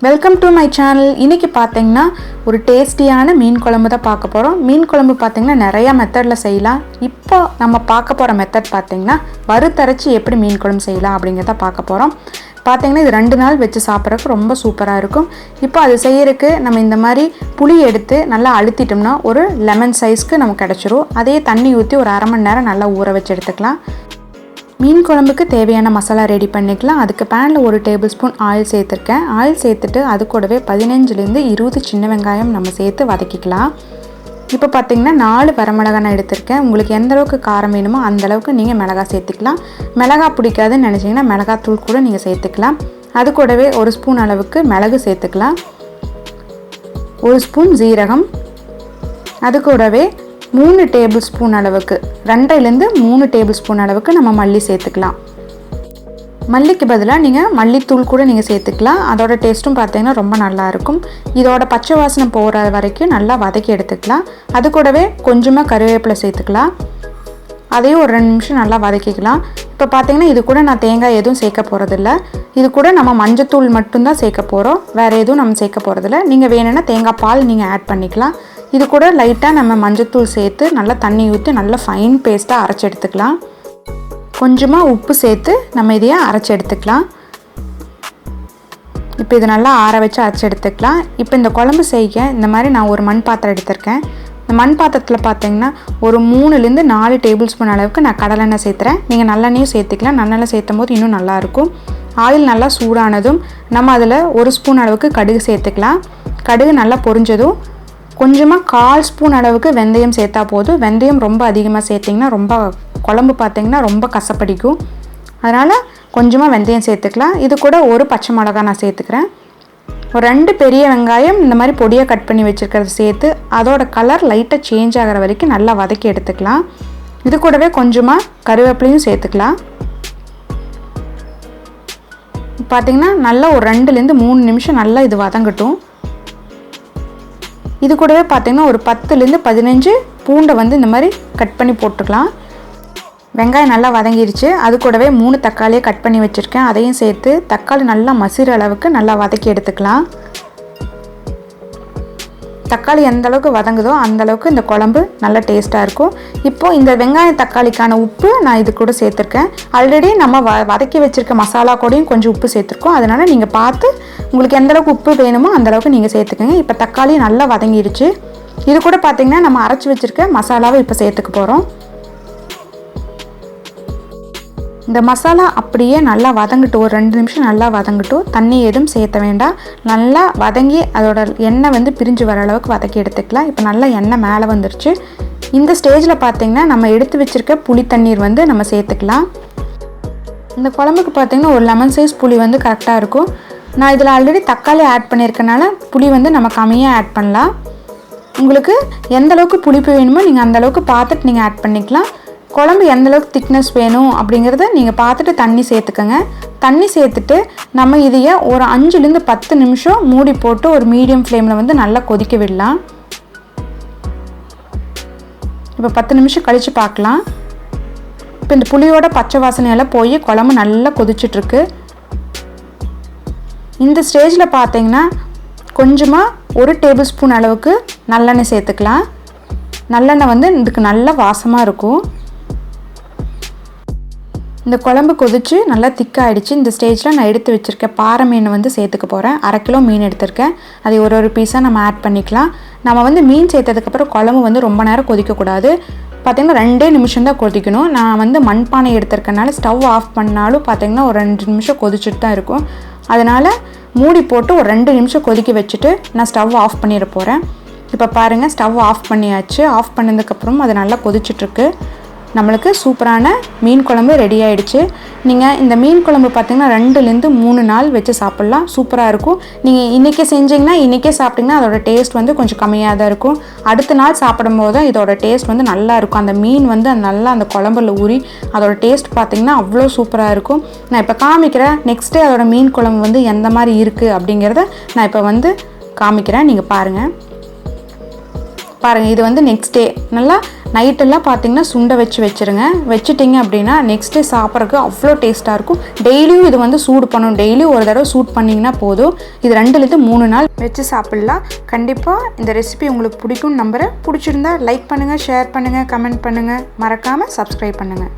Welcome to my channel. இன்றைக்கி பார்த்தீங்கன்னா ஒரு டேஸ்டியான மீன் குழம்பு தான் பார்க்க போகிறோம். மீன் குழம்பு பார்த்திங்கன்னா நிறையா மெத்தடில் செய்யலாம். இப்போ நம்ம பார்க்க போகிற மெத்தட் பார்த்திங்கன்னா வறுத்தரைச்சி எப்படி மீன் குழம்பு செய்யலாம் அப்படிங்கிறத பார்க்க போகிறோம். பார்த்திங்கன்னா இது 2 நாள் வச்சு சாப்பிட்றதுக்கு ரொம்ப சூப்பராக இருக்கும். இப்போ அது செய்யறதுக்கு நம்ம இந்த மாதிரி புளி எடுத்து நல்லா அழுத்திட்டோம்னா ஒரு லெமன் சைஸ்க்கு நமக்கு கிடச்சிரும். அதே தண்ணி ஊற்றி ஒரு அரை மணி நேரம் நல்லா ஊற வச்சு எடுத்துக்கலாம். மீன் குழம்புக்கு தேவையான மசாலா ரெடி பண்ணிக்கலாம். அதுக்கு பேனில் 1 டேபிள் ஸ்பூன் ஆயில் சேர்த்துருக்கேன். ஆயில் சேர்த்துட்டு அது கூடவே 15லேருந்து 20 சின்ன வெங்காயம் நம்ம சேர்த்து வதக்கிக்கலாம். இப்போ பார்த்திங்கன்னா 4 வரமிளகாய் நான் எடுத்திருக்கேன். உங்களுக்கு எந்த அளவுக்கு காரம் வேணுமோ அந்தளவுக்கு நீங்கள் மிளகாய் சேர்த்துக்கலாம். மிளகாய் பிடிக்காதுன்னு நினச்சிங்கன்னா மிளகாத்தூள் கூட நீங்கள் சேர்த்துக்கலாம். அது கூடவே 1 ஸ்பூன் அளவுக்கு மிளகு சேர்த்துக்கலாம். 1 ஸ்பூன் ஜீரகம், அது கூடவே 3 டேபிள் ஸ்பூன் அளவுக்கு 2லேருந்து 3 டேபிள் ஸ்பூன் அளவுக்கு நம்ம மல்லி சேர்த்துக்கலாம். மல்லிக்கு பதிலாக நீங்கள் மல்லித்தூள் கூட நீங்கள் சேர்த்துக்கலாம். அதோட டேஸ்ட்டும் பார்த்தீங்கன்னா ரொம்ப நல்லாயிருக்கும். இதோட பச்சை வாசனை போகிற வரைக்கும் நல்லா வதக்கி எடுத்துக்கலாம். அது கூடவே கொஞ்சமாக கருவேப்பிலை சேர்த்துக்கலாம். அதையும் ஒரு 2 நிமிஷம் நல்லா வதக்கிக்கலாம். இப்போ பார்த்தீங்கன்னா இது கூட நான் தேங்காய் எதுவும் சேர்க்க போகிறதில்ல. இது கூட நம்ம மஞ்சத்தூள் மட்டும்தான் சேர்க்க போகிறோம். வேறு எதுவும் நம்ம சேர்க்க போகிறதில்ல. நீங்கள் வேணும்னா தேங்காய் பால் நீங்கள் ஆட் பண்ணிக்கலாம். இது கூட லைட்டாக நம்ம மஞ்சத்தூள் சேர்த்து நல்லா தண்ணி ஊற்றி நல்லா ஃபைன் பேஸ்ட்டாக அரைச்சி எடுத்துக்கலாம். கொஞ்சமாக உப்பு சேர்த்து நம்ம இதையே அரைச்சி எடுத்துக்கலாம். இப்போ இது நல்லா ஆற வச்சு அரைச்சி எடுத்துக்கலாம். இப்போ இந்த குழம்பு செய்ய இந்த மாதிரி நான் ஒரு மண் பாத்திரம் எடுத்திருக்கேன். இந்த மண் பாத்திரத்தில் பார்த்தீங்கன்னா ஒரு 3லேருந்து 4 டேபிள் ஸ்பூன் அளவுக்கு நான் கடலெண்ணெய் சேர்த்துறேன். நீங்கள் நல்லெண்ணெயும் சேர்த்துக்கலாம். நல்லெண்ணெய் சேர்த்தும் போது இன்னும் நல்லாயிருக்கும். ஆயில் நல்லா சூடானதும் நம்ம அதில் 1 ஸ்பூன் அளவுக்கு கடுகு சேர்த்துக்கலாம். கடுகு நல்லா பொரிஞ்சதும் கொஞ்சமாக 1/4 ஸ்பூன் அளவுக்கு வெந்தயம் சேர்த்தா போதும். வெந்தயம் ரொம்ப அதிகமாக சேர்த்திங்கன்னா ரொம்ப குழம்பு பார்த்திங்கன்னா ரொம்ப கசப்படிக்கும். அதனால் கொஞ்சமாக வெந்தயம் சேர்த்துக்கலாம். இது கூட ஒரு பச்சை மிளகாய் நான் சேர்த்துக்கிறேன். ஒரு 2 பெரிய வெங்காயம் இந்த மாதிரி பொடியாக கட் பண்ணி வச்சுருக்கிறத சேர்த்து அதோட கலர் லைட்டாக சேஞ்ச் ஆகிற வரைக்கும் நல்லா வதக்கி எடுத்துக்கலாம். இது கூடவே கொஞ்சமாக கருவேப்பிலையும் சேர்த்துக்கலாம். பார்த்திங்கன்னா நல்லா ஒரு 2லேருந்து 3 நிமிஷம் நல்லா இது வதங்கட்டும். இது கூடவே பார்த்திங்கன்னா ஒரு 10லேருந்து 15 பூண்டை இந்த மாதிரி கட் பண்ணி போட்டுக்கலாம். வெங்காயம் நல்லா வதங்கிடுச்சு. அது கூடவே 3 தக்காளியை கட் பண்ணி வச்சுருக்கேன். அதையும் சேர்த்து தக்காளி நல்லா மசிற அளவுக்கு நல்லா வதக்கி எடுத்துக்கலாம். தக்காளி எந்த அளவுக்கு வதங்குதோ அந்தளவுக்கு இந்த குழம்பு நல்லா டேஸ்ட்டாக இருக்கும். இப்போது இந்த வெங்காயம் தக்காளிக்கான உப்பு நான் இது கூட சேர்த்துருக்கேன். ஆல்ரெடி நம்ம வதக்கி வச்சுருக்க மசாலா கூடயும் கொஞ்சம் உப்பு சேர்த்துருக்கோம். அதனால் நீங்கள் பார்த்து உங்களுக்கு எந்தளவுக்கு உப்பு வேணுமோ அந்தளவுக்கு நீங்கள் சேர்த்துக்கோங்க. இப்போ தக்காளி நல்லா வதங்கிடுச்சு. இது கூட பார்த்திங்கன்னா நம்ம அரைச்சி வச்சுருக்க மசாலாவை இப்போ சேர்த்துக்க போகிறோம். இந்த மசாலா அப்படியே நல்லா வதங்கட்டும். ஒரு 2 நிமிஷம் நல்லா வதங்கட்டும். தண்ணி எதுவும் சேர்த்த வேண்டாம். நல்லா வதங்கி அதோட எண்ணெய் பிரிஞ்சு வர அளவுக்கு வதக்கி எடுத்துக்கலாம். இப்போ நல்லா எண்ணெய் மேலே வந்துருச்சு. இந்த ஸ்டேஜில் பார்த்திங்கன்னா நம்ம எடுத்து வச்சுருக்க புளி தண்ணீர் நம்ம சேர்த்துக்கலாம். இந்த குழம்புக்கு பார்த்திங்கன்னா ஒரு லெமன் சைஸ் புளி கரெக்டாக இருக்கும். நான் இதில் ஆல்ரெடி தக்காளி ஆட் பண்ணியிருக்கனால புளி நம்ம கம்மியாக ஆட் பண்ணலாம். உங்களுக்கு எந்தளவுக்கு புளிப்பு வேணுமோ நீங்கள் அந்தளவுக்கு பார்த்துட்டு நீங்கள் ஆட் பண்ணிக்கலாம். குழம்பு எந்தளவுக்கு திக்னஸ் வேணும் அப்படிங்கிறத நீங்கள் பார்த்துட்டு தண்ணி சேர்த்துக்கோங்க. தண்ணி சேர்த்துட்டு நம்ம இதையே ஒரு 5லேருந்து 10 நிமிஷம் மூடி போட்டு ஒரு மீடியம் ஃப்ளேமில் நல்லா கொதிக்க விடலாம். இப்போ 10 நிமிஷம் கழித்து பார்க்கலாம். இப்போ இந்த புளியோட பச்சை வாசனையெல்லாம் போய் குழம்பு நல்லா கொதிச்சிட்ருக்கு. இந்த ஸ்டேஜில் பார்த்தீங்கன்னா கொஞ்சமாக 1 டேபிள் ஸ்பூன் அளவுக்கு நல்லெண்ணெய் சேர்த்துக்கலாம். நல்லெண்ணெய் இதுக்கு நல்ல வாசமாக இருக்கும். இந்த குழம்பு கொதிச்சு நல்லா திக்காகிடுச்சு. இந்த ஸ்டேஜில் நான் எடுத்து வச்சுருக்கேன் பாறை மீன் சேர்த்துக்க போகிறேன். 1/2 கிலோ மீன் எடுத்திருக்கேன். அதை ஒரு பீஸாக நம்ம ஆட் பண்ணிக்கலாம். நம்ம மீன் சேர்த்ததுக்கப்புறம் குழம்பு ரொம்ப நேரம் கொதிக்கக்கூடாது. பார்த்திங்கன்னா 2 நிமிஷம் தான் கொதிக்கணும். நான் மண்பானை எடுத்திருக்கனால ஸ்டவ் ஆஃப் பண்ணாலும் பார்த்திங்கன்னா ஒரு 2 நிமிஷம் கொதிச்சுட்டு தான் இருக்கும். அதனால் மூடி போட்டு ஒரு 2 நிமிஷம் கொதிக்க வச்சுட்டு நான் ஸ்டவ் ஆஃப் பண்ணிட போகிறேன். இப்போ பாருங்கள், ஸ்டவ் ஆஃப் பண்ணியாச்சு. ஆஃப் பண்ணதுக்கப்புறம் அது நல்லா கொதிச்சுட்ருக்கு. நம்மளுக்கு சூப்பரான மீன் குழம்பு ரெடி ஆகிடுச்சு. நீங்கள் இந்த மீன் குழம்பு பார்த்திங்கன்னா 2லேருந்து 3 நாள் வச்சு சாப்பிட்லாம். சூப்பராக இருக்கும். நீங்கள் இன்றைக்கி செஞ்சிங்கன்னா இன்றைக்கே சாப்பிட்டிங்கன்னா அதோட டேஸ்ட் கொஞ்சம் கம்மியாக தான் இருக்கும். அடுத்த நாள் சாப்பிடும்போது தான் இதோட டேஸ்ட் நல்லா இருக்கும். அந்த மீன் நல்லா அந்த குழம்புல ஊறி அதோட டேஸ்ட் பார்த்திங்கன்னா அவ்வளோ சூப்பராக இருக்கும். நான் இப்போ காமிக்கிறேன். நெக்ஸ்ட் டே அதோட மீன் குழம்பு எந்த மாதிரி இருக்குது அப்படிங்கிறத நான் இப்போ காமிக்கிறேன். நீங்கள் பாருங்கள். இது நெக்ஸ்ட் டே நல்லா நைட்டெல்லாம் பார்த்தீங்கன்னா சுண்டை வச்சுருங்க. வச்சுட்டிங்க அப்படின்னா நெக்ஸ்ட் டே சாப்பிட்றதுக்கு அவ்வளோ டேஸ்ட்டாக இருக்கும். டெய்லியும் இது வந்து சூடு பண்ணணும். டெய்லியும் ஒரு தடவை சூட் பண்ணிங்கன்னா போதும். இது 2லேருந்து 3 நாள் வச்சு சாப்பிட்லாம். கண்டிப்பாக இந்த ரெசிபி உங்களுக்கு பிடிக்கும்னு நம்புகிறேன். பிடிச்சிருந்தா லைக் பண்ணுங்கள், ஷேர் பண்ணுங்கள், கமெண்ட் பண்ணுங்கள், மறக்காமல் சப்ஸ்கிரைப் பண்ணுங்கள்.